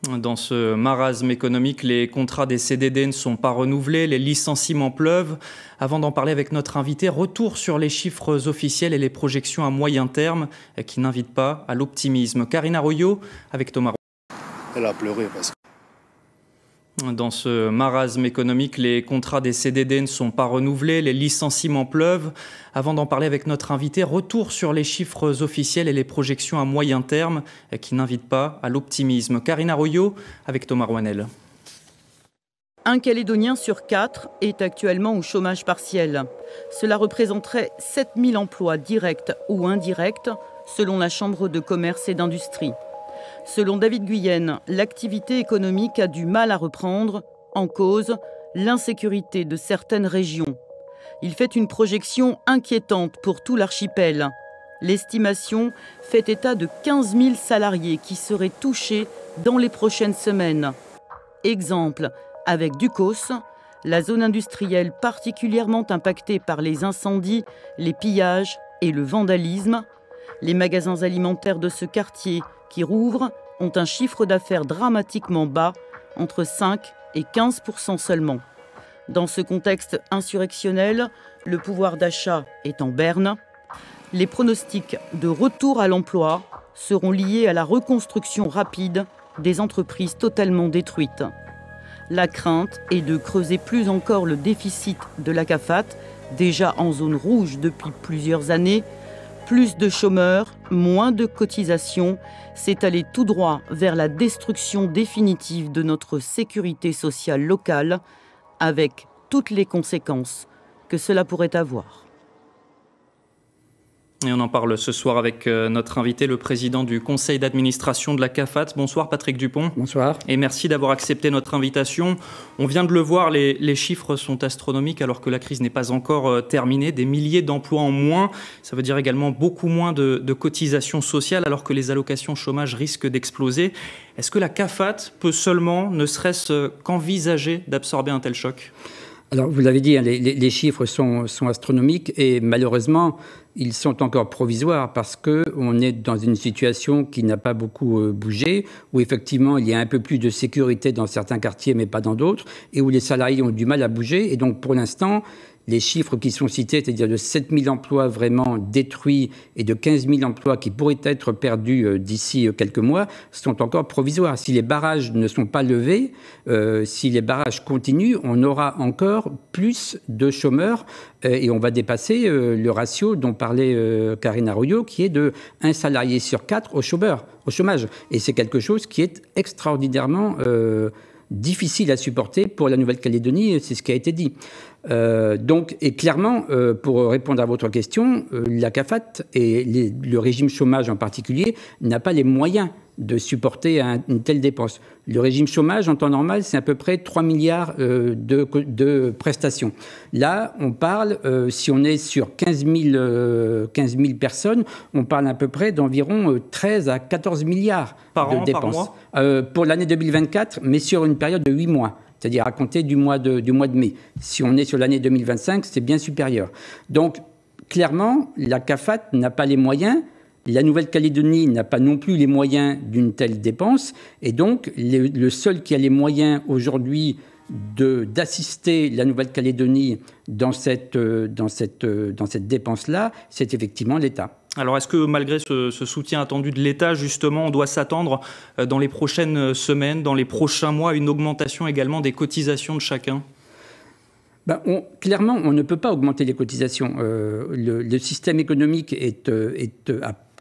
Dans ce marasme économique, les contrats des CDD ne sont pas renouvelés, les licenciements pleuvent. Avant d'en parler avec notre invité, retour sur les chiffres officiels et les projections à moyen terme qui n'invitent pas à l'optimisme. Karine Arroyo avec Thomas. Elle a pleuré parce que... Dans ce marasme économique, les contrats des CDD ne sont pas renouvelés, les licenciements pleuvent. Avant d'en parler avec notre invité, retour sur les chiffres officiels et les projections à moyen terme qui n'invitent pas à l'optimisme. Karine Arroyo avec Thomas Rouanel. Un Calédonien sur 4 est actuellement au chômage partiel. Cela représenterait 7000 emplois directs ou indirects selon la Chambre de commerce et d'industrie. Selon David Guyenne, l'activité économique a du mal à reprendre, en cause l'insécurité de certaines régions. Il fait une projection inquiétante pour tout l'archipel. L'estimation fait état de 15 000 salariés qui seraient touchés dans les prochaines semaines. Exemple, avec Ducos, la zone industrielle particulièrement impactée par les incendies, les pillages et le vandalisme. Les magasins alimentaires de ce quartier qui rouvrent ont un chiffre d'affaires dramatiquement bas, entre 5 et 15% seulement. Dans ce contexte insurrectionnel, le pouvoir d'achat est en berne. Les pronostics de retour à l'emploi seront liés à la reconstruction rapide des entreprises totalement détruites. La crainte est de creuser plus encore le déficit de la CAFAT, déjà en zone rouge depuis plusieurs années. Plus de chômeurs, moins de cotisations, c'est aller tout droit vers la destruction définitive de notre sécurité sociale locale, avec toutes les conséquences que cela pourrait avoir. Et on en parle ce soir avec notre invité, le président du conseil d'administration de la CAFAT. Bonsoir Patrick Dupont. Bonsoir. Et merci d'avoir accepté notre invitation. On vient de le voir, les chiffres sont astronomiques alors que la crise n'est pas encore terminée. Des milliers d'emplois en moins, ça veut dire également beaucoup moins de cotisations sociales alors que les allocations chômage risquent d'exploser. Est-ce que la CAFAT peut seulement, ne serait-ce qu'envisager d'absorber un tel choc ? Alors, vous l'avez dit, hein, les chiffres sont astronomiques et malheureusement, ils sont encore provisoires parce qu'on est dans une situation qui n'a pas beaucoup bougé, où effectivement, il y a un peu plus de sécurité dans certains quartiers, mais pas dans d'autres, et où les salariés ont du mal à bouger. Et donc, pour l'instant, les chiffres qui sont cités, c'est-à-dire de 7 000 emplois vraiment détruits et de 15 000 emplois qui pourraient être perdus d'ici quelques mois, sont encore provisoires. Si les barrages ne sont pas levés, si les barrages continuent, on aura encore plus de chômeurs et on va dépasser le ratio dont parlait Karine Arroyo, qui est de 1 salarié sur 4 au chômage. Et c'est quelque chose qui est extraordinairement difficile à supporter pour la Nouvelle-Calédonie, c'est ce qui a été dit. Et clairement, pour répondre à votre question, la CAFAT et le régime chômage en particulier n'a pas les moyens de supporter une telle dépense. Le régime chômage, en temps normal, c'est à peu près 3 milliards de prestations. Là, on parle, si on est sur 15 000 personnes, on parle à peu près d'environ 13 à 14 milliards de dépenses. Par mois pour l'année 2024, mais sur une période de 8 mois. C'est-à-dire à compter du mois de mai. Si on est sur l'année 2025, c'est bien supérieur. Donc, clairement, la CAFAT n'a pas les moyens. La Nouvelle-Calédonie n'a pas non plus les moyens d'une telle dépense. Et donc, le seul qui a les moyens aujourd'hui d'assister la Nouvelle-Calédonie dans cette dépense-là, c'est effectivement l'État. Alors, est-ce que malgré ce soutien attendu de l'État, justement, on doit s'attendre dans les prochaines semaines, dans les prochains mois, à une augmentation également des cotisations de chacun ? Clairement, on ne peut pas augmenter les cotisations. Le système économique est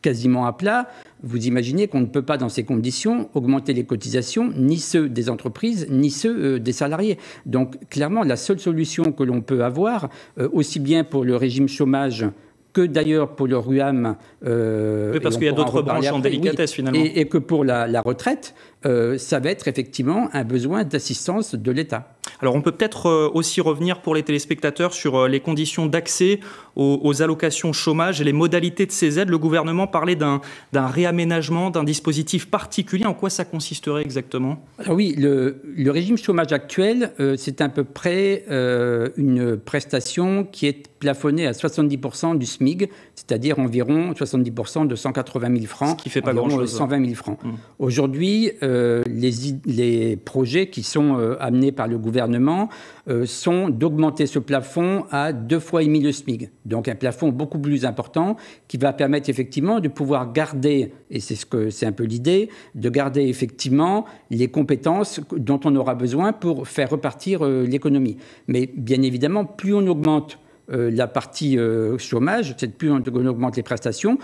quasiment à plat. Vous imaginez qu'on ne peut pas, dans ces conditions, augmenter les cotisations, ni ceux des entreprises, ni ceux des salariés. Donc, clairement, la seule solution que l'on peut avoir, aussi bien pour le régime chômage que d'ailleurs pour le RUAM... oui, parce qu'il y a d'autres branches en délicatesse, finalement. Et que pour la retraite, ça va être effectivement un besoin d'assistance de l'État. Alors on peut peut-être aussi revenir pour les téléspectateurs sur les conditions d'accès aux allocations chômage et les modalités de ces aides. Le gouvernement parlait d'un réaménagement, d'un dispositif particulier. En quoi ça consisterait exactement ? Alors oui, le régime chômage actuel, c'est à peu près une prestation qui est plafonnée à 70% du SMIC, c'est-à-dire environ 70% de 180 000 francs, ce qui fait pas grand-chose. 120 000 francs. Aujourd'hui, les projets qui sont amenés par le gouvernement sont d'augmenter ce plafond à 2,5 fois le SMIC. Donc un plafond beaucoup plus important qui va permettre effectivement de pouvoir garder, et c'est un peu l'idée, de garder effectivement les compétences dont on aura besoin pour faire repartir l'économie. Mais bien évidemment, plus on augmente la partie chômage, plus on augmente les prestations,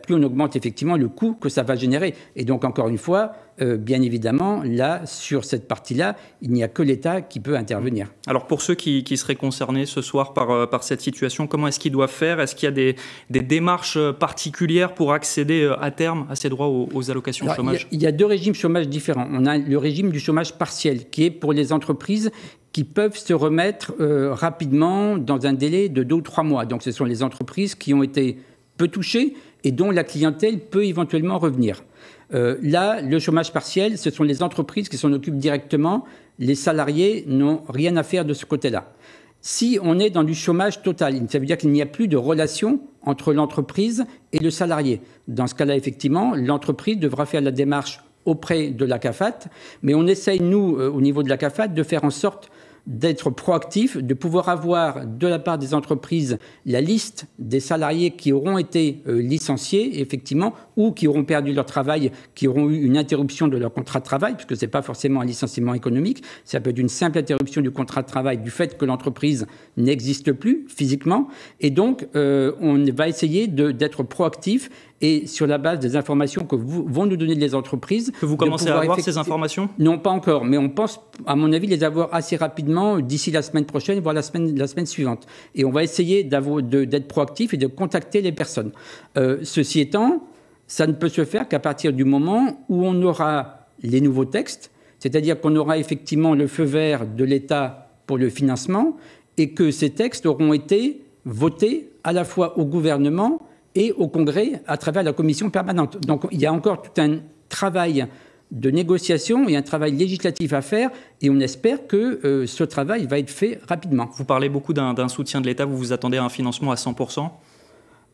plus on augmente effectivement le coût que ça va générer. Et donc, encore une fois, bien évidemment, là, sur cette partie-là, il n'y a que l'État qui peut intervenir. Alors, pour ceux qui seraient concernés ce soir par cette situation, comment est-ce qu'ils doivent faire ? Est-ce qu'il y a des démarches particulières pour accéder à terme à ces droits aux allocations chômage ? Il y a deux régimes chômage différents. On a le régime du chômage partiel, qui est pour les entreprises qui peuvent se remettre rapidement dans un délai de 2 ou 3 mois. Donc, ce sont les entreprises qui ont été peu touchées et dont la clientèle peut éventuellement revenir. Là, le chômage partiel, ce sont les entreprises qui s'en occupent directement. Les salariés n'ont rien à faire de ce côté-là. Si on est dans du chômage total, ça veut dire qu'il n'y a plus de relation entre l'entreprise et le salarié. Dans ce cas-là, effectivement, l'entreprise devra faire la démarche auprès de la CAFAT, mais on essaye, nous, au niveau de la CAFAT, de faire en sorte d'être proactif, de pouvoir avoir de la part des entreprises la liste des salariés qui auront été licenciés, effectivement, ou qui auront perdu leur travail, qui auront eu une interruption de leur contrat de travail, puisque ce n'est pas forcément un licenciement économique, ça peut être une simple interruption du contrat de travail du fait que l'entreprise n'existe plus physiquement. Et donc, on va essayer d'être proactif et sur la base des informations que vont nous donner les entreprises. Que vous commencez à avoir ces informations ? Non, pas encore, mais on pense, à mon avis, les avoir assez rapidement d'ici la semaine prochaine, voire la semaine suivante. Et on va essayer d'être proactif et de contacter les personnes. Ceci étant, ça ne peut se faire qu'à partir du moment où on aura les nouveaux textes, c'est-à-dire qu'on aura effectivement le feu vert de l'État pour le financement et que ces textes auront été votés à la fois au gouvernement et au Congrès à travers la commission permanente. Donc il y a encore tout un travail de négociation et un travail législatif à faire et on espère que ce travail va être fait rapidement. Vous parlez beaucoup d'un soutien de l'État, vous vous attendez à un financement à 100%?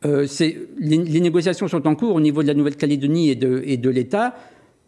Les négociations sont en cours au niveau de la Nouvelle-Calédonie et de l'État,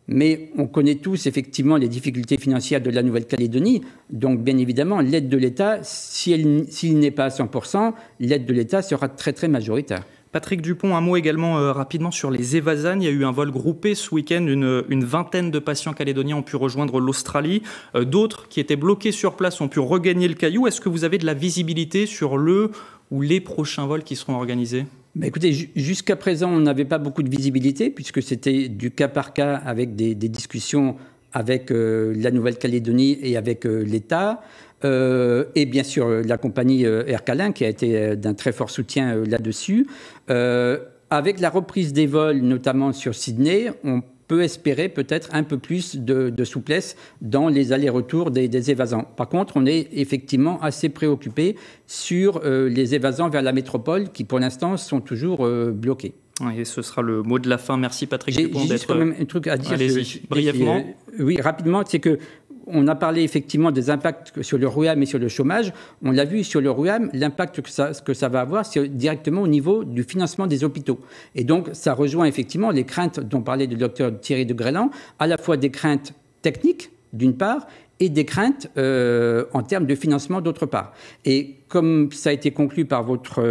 mais on connaît tous effectivement les difficultés financières de la Nouvelle-Calédonie. Donc bien évidemment, l'aide de l'État, s'il n'est pas à 100%, l'aide de l'État sera très très majoritaire. Patrick Dupont, un mot également rapidement sur les Evasans. Il y a eu un vol groupé ce week-end. Une vingtaine de patients calédoniens ont pu rejoindre l'Australie. D'autres qui étaient bloqués sur place ont pu regagner le Caillou. Est-ce que vous avez de la visibilité sur le ou les prochains vols qui seront organisés ? Écoutez, jusqu'à présent, on n'avait pas beaucoup de visibilité puisque c'était du cas par cas avec des discussions avec la Nouvelle-Calédonie et avec l'État. Et bien sûr la compagnie Air Calin qui a été d'un très fort soutien là-dessus. Avec la reprise des vols, notamment sur Sydney, on peut espérer peut-être un peu plus de souplesse dans les allers-retours des évasants. Par contre, on est effectivement assez préoccupé sur les évasants vers la métropole qui, pour l'instant, sont toujours bloqués. Et ce sera le mot de la fin. Merci Patrick Dupont d'être... J'ai quand même un truc à dire. Allez-y, brièvement. Oui, rapidement, c'est que on a parlé effectivement des impacts sur le RUAM et sur le chômage. On l'a vu sur le RUAM, l'impact que ça va avoir, c'est directement au niveau du financement des hôpitaux. Et donc, ça rejoint effectivement les craintes dont parlait le docteur Thierry de Grélan, à la fois des craintes techniques, d'une part, et des craintes en termes de financement, d'autre part. Et comme ça a été conclu par votre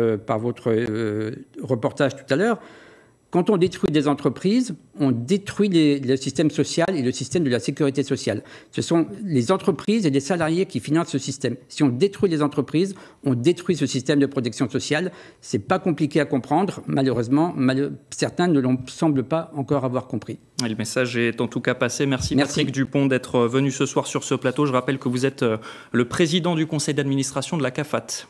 reportage tout à l'heure, quand on détruit des entreprises, on détruit le système social et le système de la sécurité sociale. Ce sont les entreprises et les salariés qui financent ce système. Si on détruit les entreprises, on détruit ce système de protection sociale. Ce n'est pas compliqué à comprendre. Malheureusement, certains ne l'ont semblent pas encore avoir compris. Et le message est en tout cas passé. Merci Patrick Dupont d'être venu ce soir sur ce plateau. Je rappelle que vous êtes le président du conseil d'administration de la CAFAT.